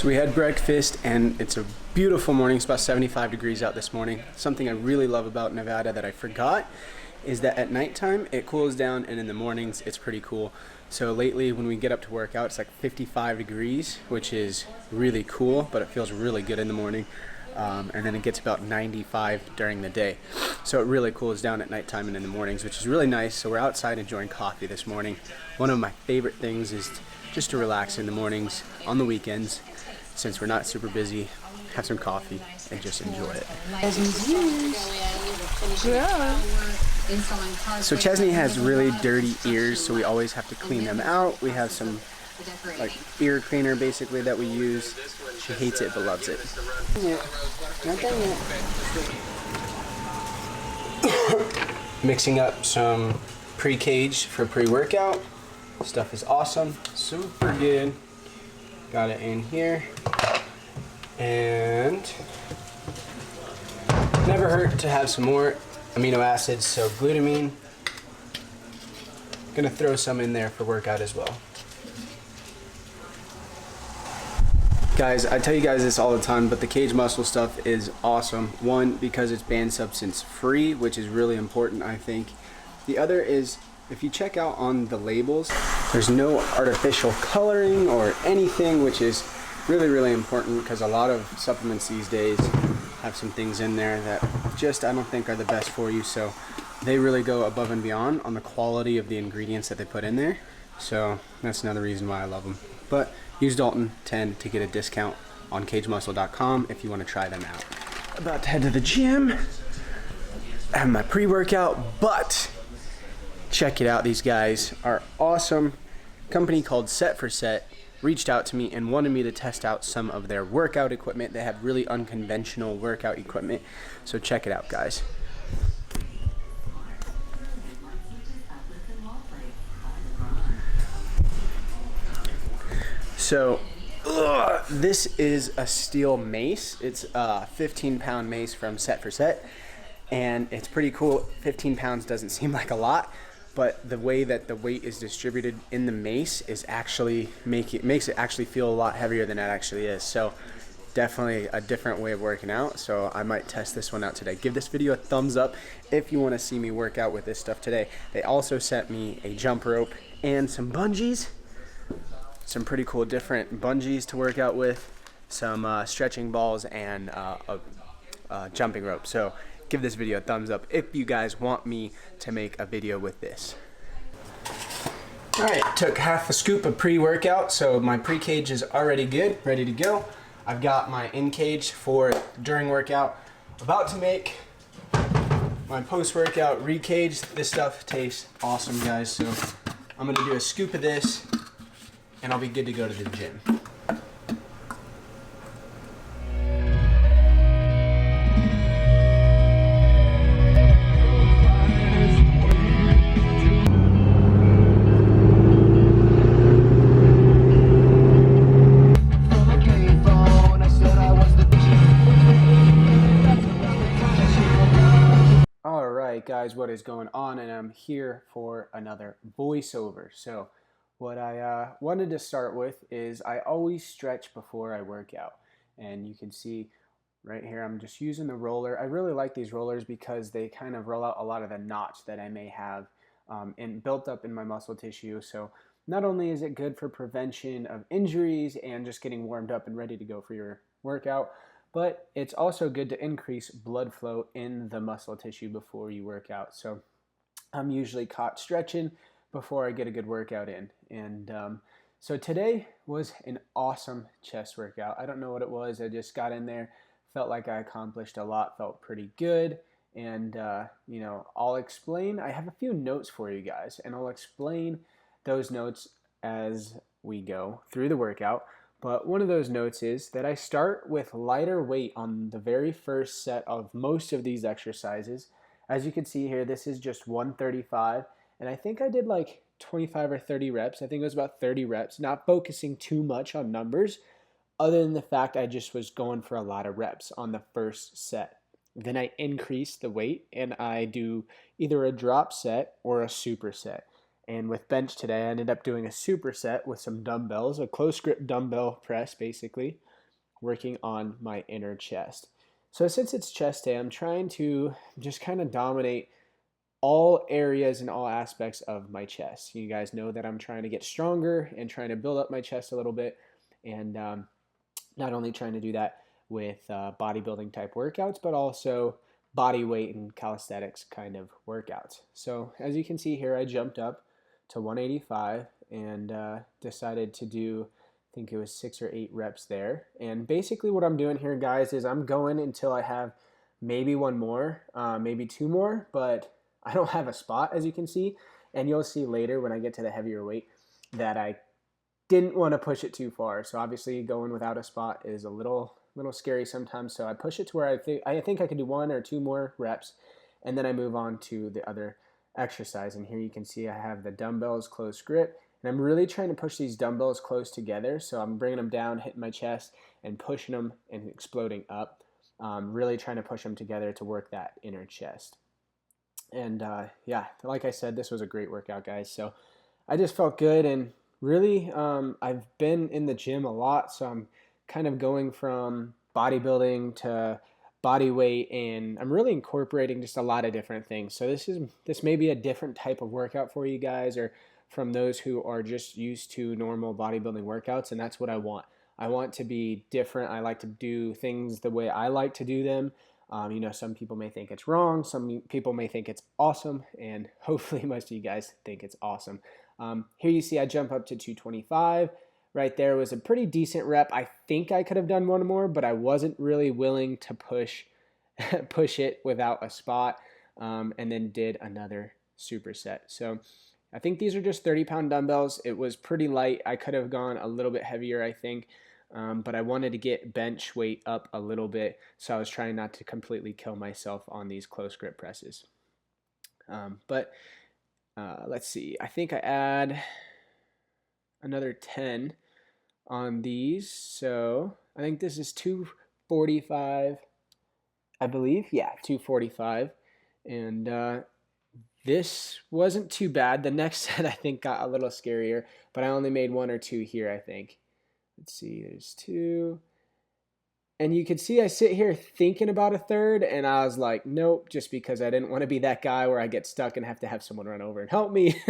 So we had breakfast and it's a beautiful morning. It's about 75 degrees out this morning. Something I really love about Nevada that I forgot is that at nighttime it cools down and in the mornings it's pretty cool. So lately when we get up to work out, it's like 55 degrees, which is really cool, but it feels really good in the morning. And then it gets about 95 during the day. So it really cools down at nighttime and in the mornings, which is really nice. So we're outside enjoying coffee this morning. One of my favorite things is just to relax in the mornings on the weekends, since we're not super busy, have some coffee and just enjoy it. So Chesney has really dirty ears, so we always have to clean them out. We have some like ear cleaner basically that we use. She hates it but loves it. Not done yet. Mixing up some pre-cage for pre-workout. Stuff is awesome, super good. Got it in here. And never hurt to have some more amino acids, so glutamine. Gonna throw some in there for workout as well. Guys, I tell you guys this all the time, but the cage muscle stuff is awesome. One, because it's banned substance free, which is really important, I think. The other is, if you check out on the labels, there's no artificial coloring or anything, which is really, really important because a lot of supplements these days have some things in there that just I don't think are the best for you. So they really go above and beyond on the quality of the ingredients that they put in there. So that's another reason why I love them. But use Dalton 10 to get a discount on cagemuscle.com if you want to try them out. About to head to the gym. I have my pre-workout, but check it out. These guys are awesome. A company called Set for Set reached out to me and wanted me to test out some of their workout equipment. They have really unconventional workout equipment. So check it out, guys. So this is a steel mace. It's a 15-pound mace from Set for Set, and it's pretty cool. 15 pounds doesn't seem like a lot, but the way that the weight is distributed in the mace is actually makes it actually feel a lot heavier than it actually is. So definitely a different way of working out. So I might test this one out today. Give this video a thumbs up if you want to see me work out with this stuff today. They also sent me a jump rope and some bungees. Some pretty cool different bungees to work out with, some stretching balls, and a jumping rope. So give this video a thumbs up if you guys want me to make a video with this. Alright, took half a scoop of pre-workout, so my pre-cage is already good, ready to go. I've got my in-cage for during workout, about to make my post-workout re-cage. This stuff tastes awesome, guys, so I'm going to do a scoop of this and I'll be good to go to the gym. Alright guys, what is going on? And I'm here for another voiceover. So what I wanted to start with is I always stretch before I work out. And you can see right here, I'm just using the roller. I really like these rollers because they kind of roll out a lot of the knots that I may have built up in my muscle tissue. So not only is it good for prevention of injuries and just getting warmed up and ready to go for your workout, but it's also good to increase blood flow in the muscle tissue before you work out. So I'm usually caught stretching before I get a good workout in. And so today was an awesome chest workout. I don't know what it was. I just got in there, felt like I accomplished a lot, felt pretty good. And, you know, I'll explain. I have a few notes for you guys, and I'll explain those notes as we go through the workout. But one of those notes is that I start with lighter weight on the very first set of most of these exercises. As you can see here, this is just 135. And I think I did like 25 or 30 reps. I think it was about 30 reps, not focusing too much on numbers, other than the fact I just was going for a lot of reps on the first set. Then I increase the weight and I do either a drop set or a superset. And with bench today, I ended up doing a superset with some dumbbells, a close grip dumbbell press basically. working on my inner chest. So since it's chest day, I'm trying to just kind of dominate all areas and all aspects of my chest. You guys know that I'm trying to get stronger and trying to build up my chest a little bit, and not only trying to do that with bodybuilding type workouts, but also body weight and calisthenics kind of workouts. So as you can see here, I jumped up to 185 and decided to do, I think it was 6 or 8 reps there. And basically what I'm doing here, guys, is I'm going until I have maybe one more, maybe 2 more, but I don't have a spot, as you can see. And you'll see later when I get to the heavier weight that I didn't want to push it too far. So obviously going without a spot is a little scary sometimes. So I push it to where I think I could do 1 or 2 more reps, and then I move on to the other exercise. And here you can see I have the dumbbells close grip, and I'm really trying to push these dumbbells close together. So I'm bringing them down, hitting my chest, and pushing them and exploding up. Really trying to push them together to work that inner chest. And yeah, like I said, this was a great workout, guys. So I just felt good, and really, I've been in the gym a lot, so I'm kind of going from bodybuilding to body weight, and I'm really incorporating just a lot of different things. So this may be a different type of workout for you guys, or from those who are just used to normal bodybuilding workouts, and that's what I want. I want to be different. I like to do things the way I like to do them. You know, some people may think it's wrong. Some people may think it's awesome, and hopefully most of you guys think it's awesome. Here you see I jump up to 225. Right there was a pretty decent rep. I think I could have done 1 more, but I wasn't really willing to push it without a spot, and then did another superset. So I think these are just 30-pound dumbbells. It was pretty light. I could have gone a little bit heavier, I think, but I wanted to get bench weight up a little bit, so I was trying not to completely kill myself on these close grip presses. Let's see. I think I add another 10 on these. So I think this is 245, I believe. Yeah, 245. And this wasn't too bad. The next set I think got a little scarier, but I only made 1 or 2 here, I think. Let's see, there's 2. And you could see I sit here thinking about a third, and I was like, nope, just because I didn't want to be that guy where I get stuck and have to have someone run over and help me.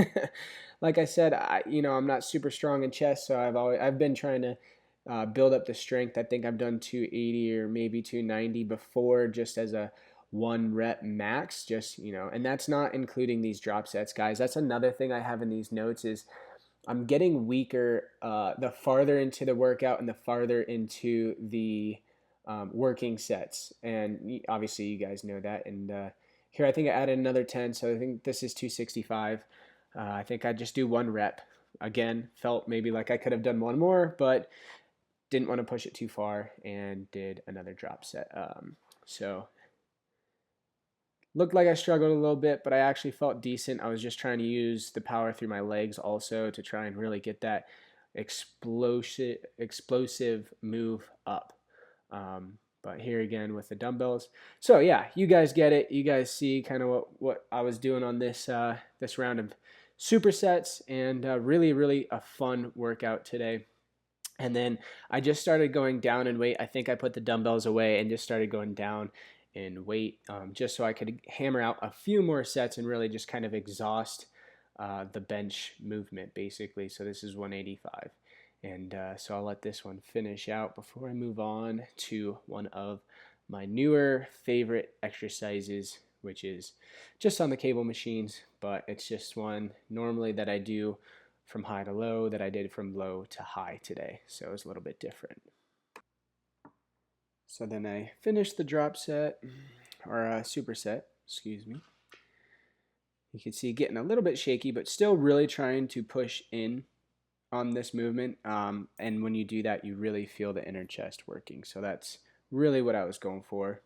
Like I said, I'm not super strong in chest, so I've been trying to build up the strength. I think I've done 280 or maybe 290 before, just as a 1 rep max, and that's not including these drop sets, guys. That's another thing I have in these notes is I'm getting weaker the farther into the workout and the farther into the working sets, and obviously you guys know that. And here I think I added another 10, so I think this is 265. I think I just do 1 rep. Again, felt maybe like I could have done 1 more, but didn't want to push it too far, and did another drop set. So looked like I struggled a little bit, but I actually felt decent. I was just trying to use the power through my legs also to try and really get that explosive move up. But here again with the dumbbells. So yeah, you guys get it. You guys see kind of what I was doing on this round of supersets, and really a fun workout today. And then I just started going down in weight. I think I put the dumbbells away and just started going down in weight, just so I could hammer out a few more sets and really just kind of exhaust the bench movement basically. So this is 185. And so I'll let this one finish out before I move on to one of my newer favorite exercises, which is just on the cable machines, but it's just one normally that I do from high to low that I did from low to high today. So it's a little bit different. So then I finished the drop set, or superset, excuse me. You can see getting a little bit shaky, but still really trying to push in on this movement, and when you do that, you really feel the inner chest working. So that's really what I was going for.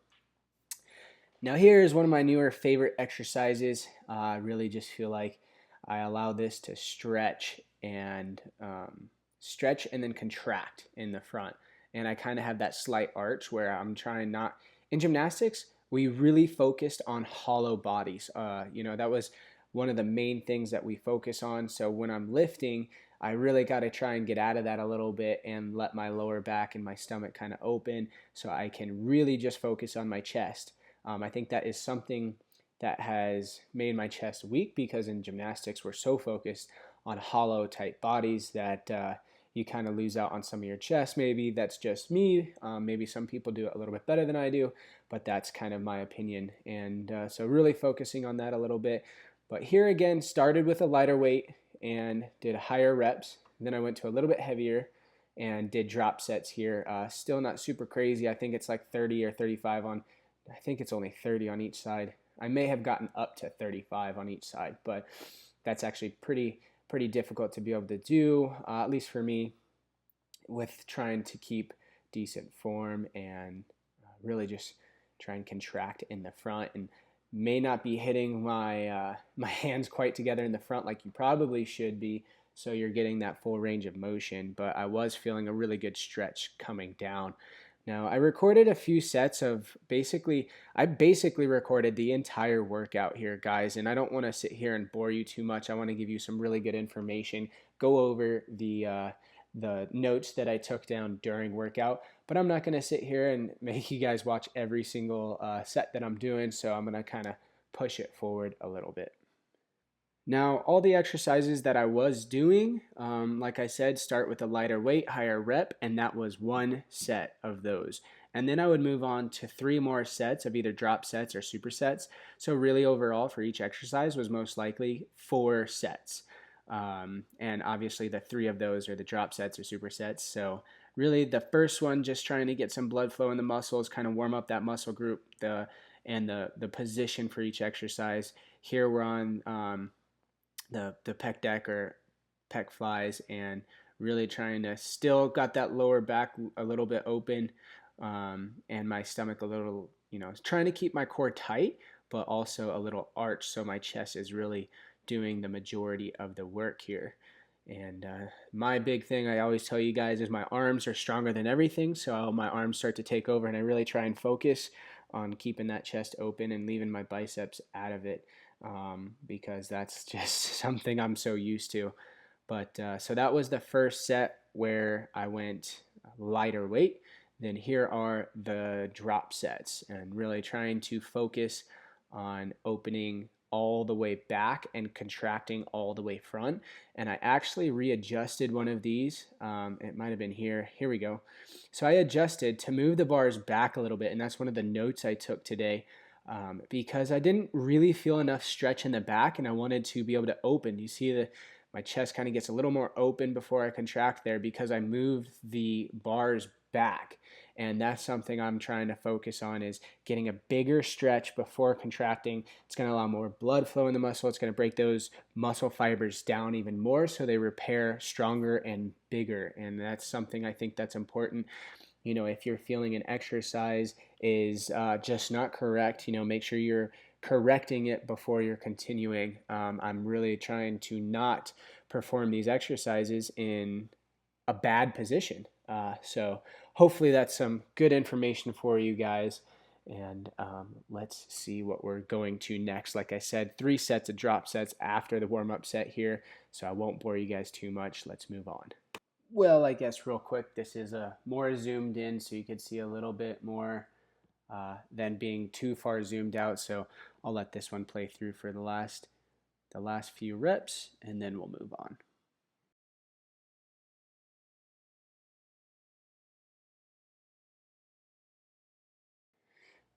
Now here is one of my newer favorite exercises. I really just feel like I allow this to stretch and then contract in the front, and I kind of have that slight arch where I'm trying not. In gymnastics, we really focused on hollow bodies. That was one of the main things that we focus on. So when I'm lifting, I really got to try and get out of that a little bit and let my lower back and my stomach kind of open so I can really just focus on my chest. I think that is something that has made my chest weak because in gymnastics we're so focused on hollow type bodies that you kind of lose out on some of your chest. Maybe that's just me. Maybe some people do it a little bit better than I do, but that's kind of my opinion. And so really focusing on that a little bit. But here again, started with a lighter weight and did higher reps. Then I went to a little bit heavier and did drop sets here. Still not super crazy. I think it's like 30 or 35 on, I think it's only 30 on each side. I may have gotten up to 35 on each side, but that's actually pretty difficult to be able to do, at least for me, with trying to keep decent form and really just try and contract in the front, and may not be hitting my my hands quite together in the front like you probably should be, so you're getting that full range of motion. But I was feeling a really good stretch coming down. Now, I recorded a few sets of I basically recorded the entire workout here, guys, and I don't want to sit here and bore you too much. I want to give you some really good information, go over the notes that I took down during workout, but I'm not going to sit here and make you guys watch every single set that I'm doing, so I'm going to kind of push it forward a little bit. Now, all the exercises that I was doing, like I said, start with a lighter weight, higher rep, and that was one set of those. And then I would move on to 3 more sets of either drop sets or supersets. So really overall for each exercise was most likely 4 sets. And obviously the 3 of those are the drop sets or supersets. So really the first one, just trying to get some blood flow in the muscles, kind of warm up that muscle group, the position for each exercise. Here we're on the pec deck or pec flies, and really trying to still got that lower back a little bit open, and my stomach a little, trying to keep my core tight, but also a little arch, so my chest is really doing the majority of the work here. And my big thing I always tell you guys is my arms are stronger than everything, so my arms start to take over, and I really try and focus on keeping that chest open and leaving my biceps out of it, because that's just something I'm so used to. But so that was the first set where I went lighter weight. Then here are the drop sets, and really trying to focus on opening all the way back and contracting all the way front. And I actually readjusted one of these. It might have been here. Here we go. So I adjusted to move the bars back a little bit, and that's one of the notes I took today, because I didn't really feel enough stretch in the back, and I wanted to be able to open. You see my chest kind of gets a little more open before I contract there because I moved the bars back. And that's something I'm trying to focus on, is getting a bigger stretch before contracting. It's going to allow more blood flow in the muscle. It's going to break those muscle fibers down even more so they repair stronger and bigger. And that's something I think that's important. If you're feeling an exercise is just not correct, make sure you're correcting it before you're continuing. I'm really trying to not perform these exercises in a bad position. So hopefully that's some good information for you guys. And let's see what we're going to next. Like I said, 3 sets of drop sets after the warm-up set here, so I won't bore you guys too much. Let's move on. Well, I guess real quick, this is more zoomed in, so you could see a little bit more than being too far zoomed out. So I'll let this one play through for the last few reps, and then we'll move on.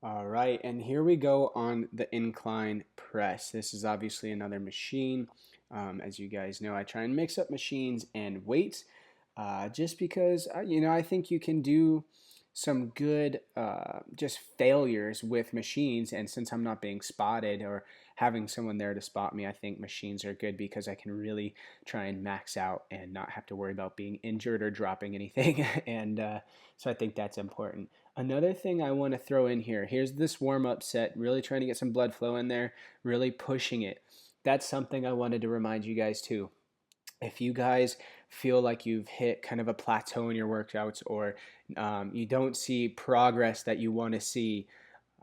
All right, and here we go on the incline press. This is obviously another machine. As you guys know, I try and mix up machines and weights, just because, I think you can do some good just failures with machines. And since I'm not being spotted or having someone there to spot me, I think machines are good because I can really try and max out and not have to worry about being injured or dropping anything. And so I think that's important. Another thing I want to throw in here, here's this warm-up set, really trying to get some blood flow in there, really pushing it. That's something I wanted to remind you guys too. If you guys feel like you've hit kind of a plateau in your workouts, or you don't see progress that you want to see,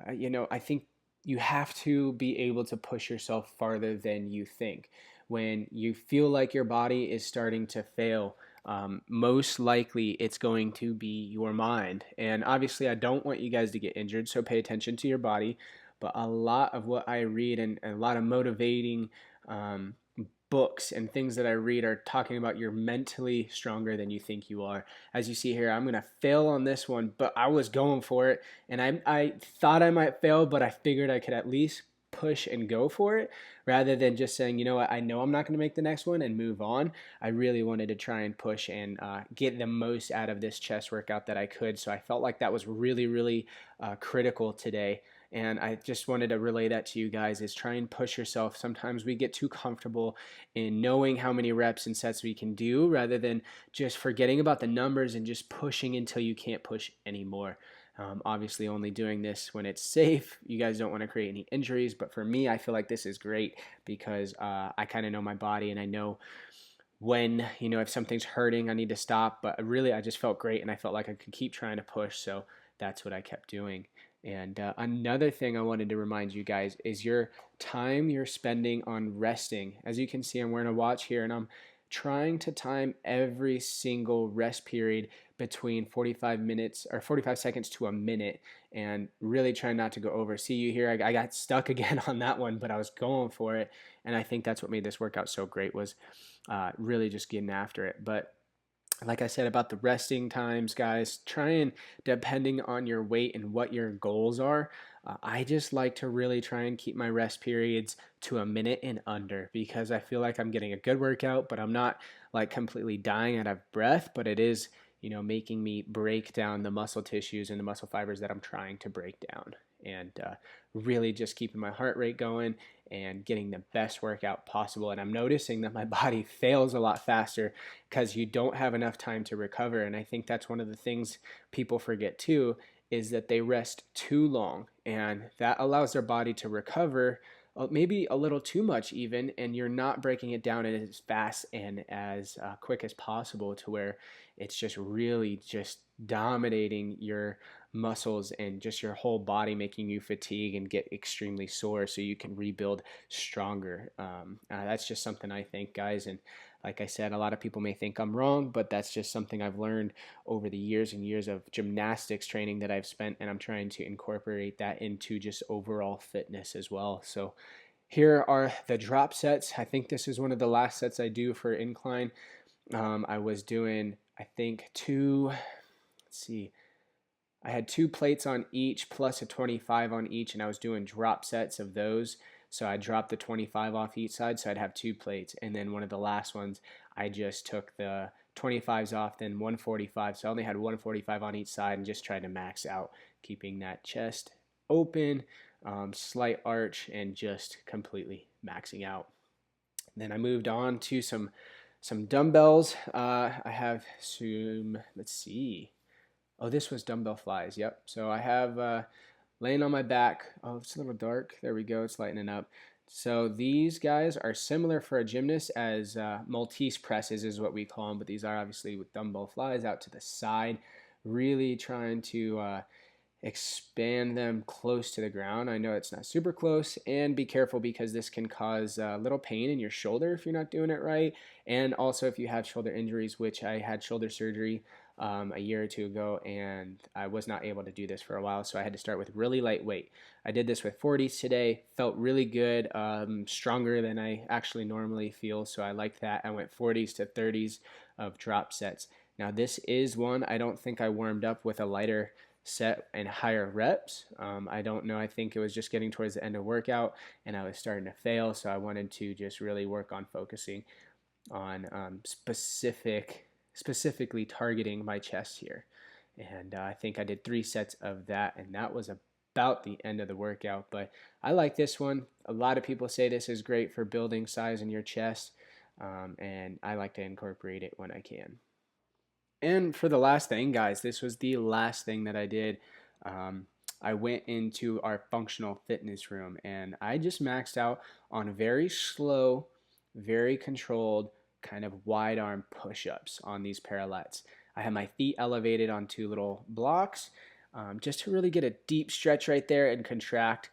I think you have to be able to push yourself farther than you think. when you feel like your body is starting to fail, most likely it's going to be your mind. And obviously, I don't want you guys to get injured, so pay attention to your body. But a lot of what I read and a lot of motivating um, books and things that I read are talking about you're mentally stronger than you think you are. As you see here, I'm going to fail on this one, but I was going for it. And I thought I might fail, but I figured I could at least push and go for it rather than just saying, you know what, I know I'm not going to make the next one and move on. I really wanted to try and push and get the most out of this chest workout that I could. So I felt like that was really, really critical today. And I just wanted to relay that to you guys is try and push yourself. Sometimes we get too comfortable in knowing how many reps and sets we can do rather than just forgetting about the numbers and just pushing until you can't push anymore. Obviously only doing this when it's safe. You guys don't want to create any injuries, but for me, I feel like this is great because I kind of know my body and I know when, if something's hurting, I need to stop. But really, I just felt great and I felt like I could keep trying to push. So that's what I kept doing. And another thing I wanted to remind you guys is your time you're spending on resting. As you can see, I'm wearing a watch here and I'm trying to time every single rest period between 45 minutes or 45 seconds to a minute and really trying not to go over. See you here, I got stuck again on that one, but I was going for it. And I think that's what made this workout so great was really just getting after it. But like I said about the resting times, guys, try and, depending on your weight and what your goals are, I just like to really try and keep my rest periods to a minute and under because I feel like I'm getting a good workout, but I'm not like completely dying out of breath, but it is, making me break down the muscle tissues and the muscle fibers that I'm trying to break down. And really just keeping my heart rate going and getting the best workout possible. And I'm noticing that my body fails a lot faster because you don't have enough time to recover. And I think that's one of the things people forget too, is that they rest too long and that allows their body to recover maybe a little too much even, and you're not breaking it down as fast and as quick as possible to where it's just really just dominating your muscles and just your whole body, making you fatigue and get extremely sore so you can rebuild stronger. That's just something I think, guys, and like I said, a lot of people may think I'm wrong, but that's just something I've learned over the years and years of gymnastics training that I've spent, and I'm trying to incorporate that into just overall fitness as well. So here are the drop sets. I think this is one of the last sets I do for incline. I was doing, I think, I had 2 plates on each plus a 25 on each, and I was doing drop sets of those. So I dropped the 25 off each side, so I'd have 2 plates. And then one of the last ones, I just took the 25s off, then 145. So I only had 145 on each side and just tried to max out, keeping that chest open, slight arch, and just completely maxing out. Then I moved on to some dumbbells. I have some, let's see. Oh, this was dumbbell flies. Yep. So I have laying on my back. Oh, it's a little dark. There we go. It's lightening up. So these guys are similar for a gymnast as Maltese presses is what we call them, but these are obviously with dumbbell flies out to the side, really trying to expand them close to the ground. I know it's not super close, and be careful because this can cause a little pain in your shoulder if you're not doing it right, and also if you have shoulder injuries, which I had shoulder surgery a year or 2 ago, and I was not able to do this for a while, so I had to start with really light weight. I did this with 40s today, felt really good, stronger than I actually normally feel, so I like that. I went 40s to 30s of drop sets. Now this is one I don't think I warmed up with a lighter set and higher reps. I don't know, I think it was just getting towards the end of workout and I was starting to fail, so I wanted to just really work on focusing on specifically targeting my chest here. And I think I did 3 sets of that, and that was about the end of the workout. But I like this one. A lot of people say this is great for building size in your chest, and I like to incorporate it when I can. And for the last thing, guys, this was the last thing that I did. I went into our functional fitness room, and I just maxed out on very slow, very controlled, kind of wide arm push-ups on these parallettes. I have my feet elevated on 2 little blocks just to really get a deep stretch right there and contract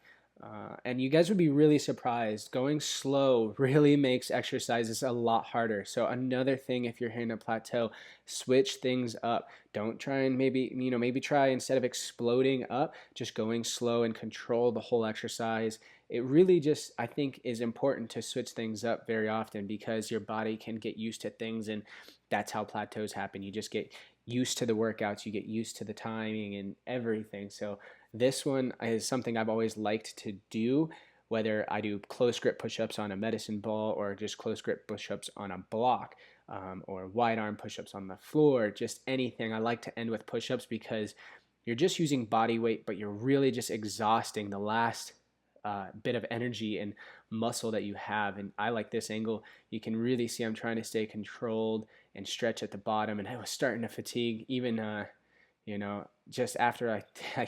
And you guys would be really surprised. Going slow really makes exercises a lot harder. So another thing, if you're hitting a plateau, switch things up. Don't try and maybe try, instead of exploding up, just going slow and control the whole exercise. It really just, I think, is important to switch things up very often, because your body can get used to things, and that's how plateaus happen. You just get used to the workouts, you get used to the timing and everything. So this one is something I've always liked to do, whether I do close grip push-ups on a medicine ball or just close grip push-ups on a block, or wide arm push-ups on the floor, just anything. I like to end with push-ups because you're just using body weight, but you're really just exhausting the last bit of energy and muscle that you have. And I like this angle. You can really see I'm trying to stay controlled and stretch at the bottom, and I was starting to fatigue even just after like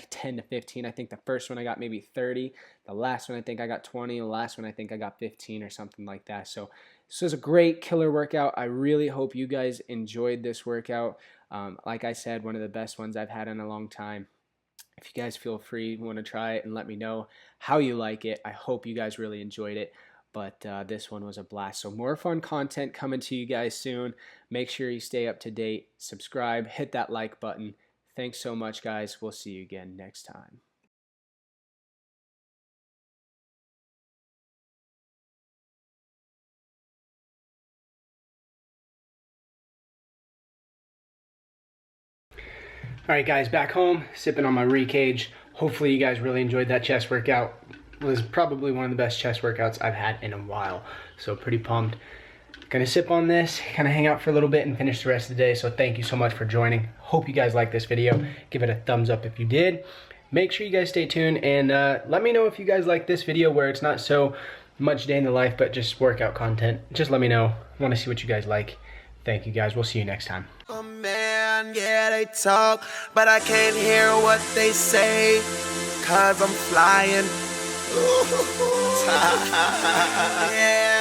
10 to 15. I think the first one I got maybe 30, the last one I think I got 20, the last one I think I got 15 or something like that. So this was a great killer workout. I really hope you guys enjoyed this workout. Like I said, one of the best ones I've had in a long time. If you guys feel free, want to try it, and let me know how you like it. I hope you guys really enjoyed it. But this one was a blast. So more fun content coming to you guys soon. Make sure you stay up to date. Subscribe. Hit that like button. Thanks so much, guys. We'll see you again next time. All right, guys, back home, sipping on my re-cage. Hopefully you guys really enjoyed that chest workout. It was probably one of the best chest workouts I've had in a while, so pretty pumped. Gonna sip on this, kind of hang out for a little bit and finish the rest of the day. So thank you so much for joining. Hope you guys liked this video. Give it a thumbs up if you did. Make sure you guys stay tuned, and let me know if you guys like this video where it's not so much day in the life, but just workout content. Just let me know. I want to see what you guys like. Thank you, guys. We'll see you next time. Oh man, yeah, they talk, but I can't hear what they say, 'cause I'm flying. Yeah.